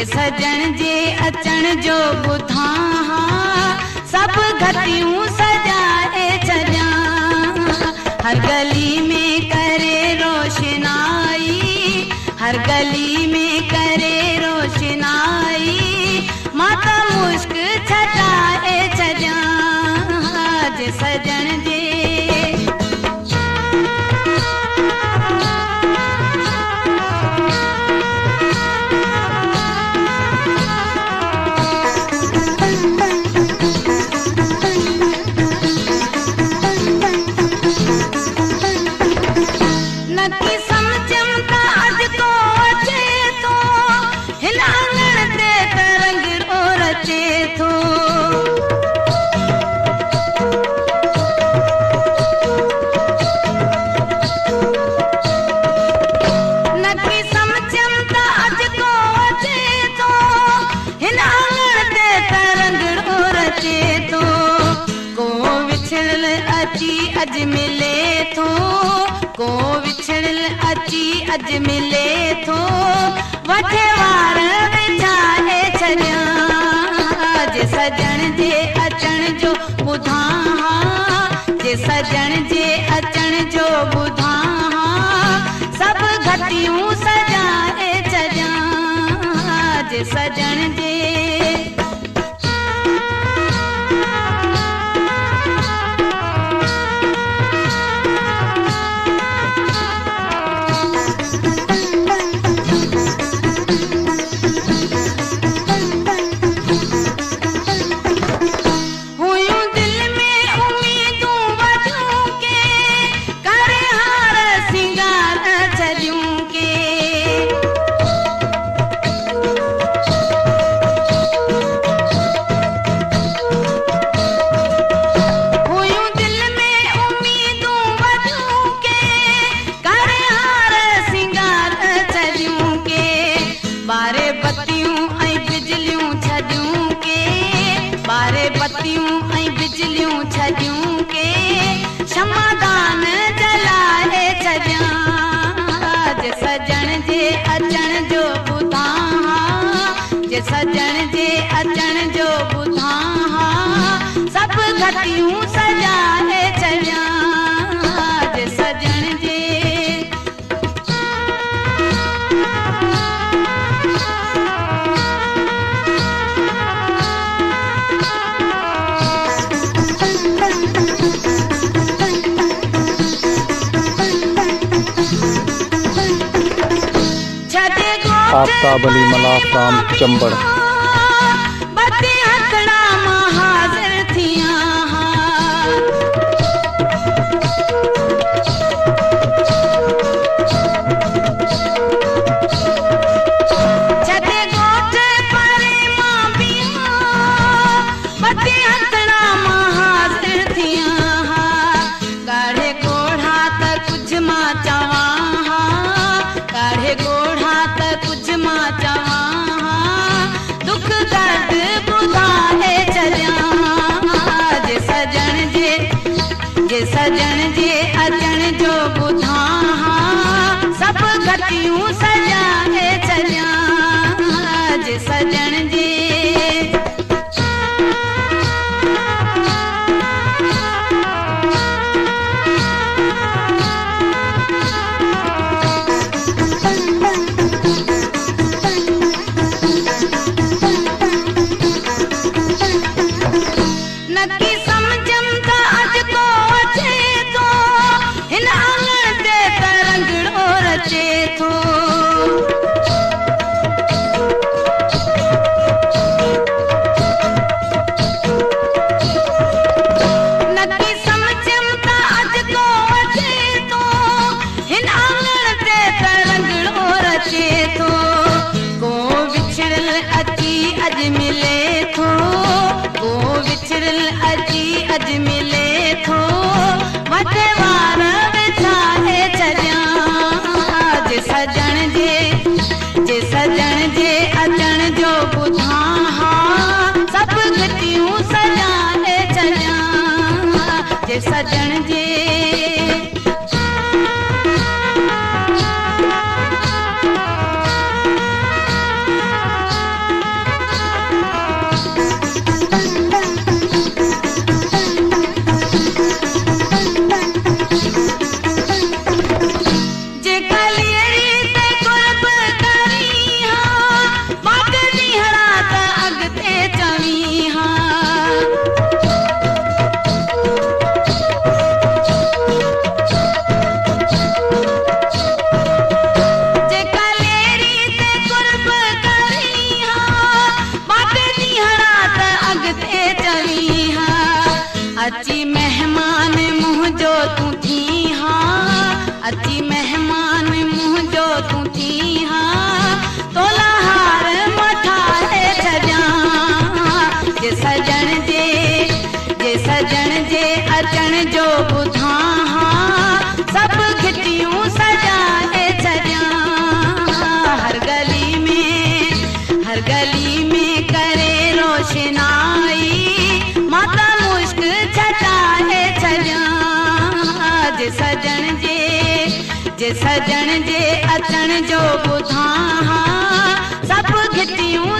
सजण जे अचण जो ॿुधां सभु घटियूं सजाए छॾियां। हर गली में करे रोशनाई, हर गली में करे रोशनाई, मां त मुश्क छटाए छॾियां जे सजण जे। अज मिले थो को विछड़ल अची अज मिले थो, वठे वार विछाए छॾियां जे सजण जे अचण जो ॿुधां, जे सजण जे अचण जो ॿुधां सभु घटियूं सजाए छॾियां जे सजण जे। बिजलियूं छॾियूं के क्षमादान जलाए छॾियां जे सजण जे अचण जो ॿुधां, जे सजण जे अचण जो ॿुधां सभु घटियूं सजाए छॾियां जे सजण जे। आफ्ताब अली मलाह फार्म चंबड़। बती हथड़ा मां हाज़िर थियां छॾे ॻोठ परे मां बिया, बती हथड़ा मां हाज़िर थियां काढ़े ॻोढ़ा त कुझु मां चवां, काढ़े ॻोढ़ा त कुझु मां चवां, दुख दर्द ॿुधाए छॾियां जे सजण जे, जे सजण जे अचण जो ॿुधां सभु घटियूं सजाए छॾियां जे सजण जे। नकी समझम त अॼु को अचे थो, हिन आंगण ते त रंगड़ो रचे थो। नकी समझम त अॼु को अचे थो, हिन आंगण ते त रंगड़ो रचे थो। को विछड़ल अची अॼु मिले थो, को विछड़ल अची अॼु मिले थो, वठे वार विछाए छॾियां जे सजण जे, जे सजण जे अचण जो ॿुधां सभु घटियूं सजाए छॾियां जे सजण जे। जे सजण जे अचण जो ॿुधां सब घिटियूं सजाए छॾियां। हर गली में करे रोशनाई माता मुश्क छटाए छॾियां। जे सजण जे अचण जो ॿुधां सब घिटियूं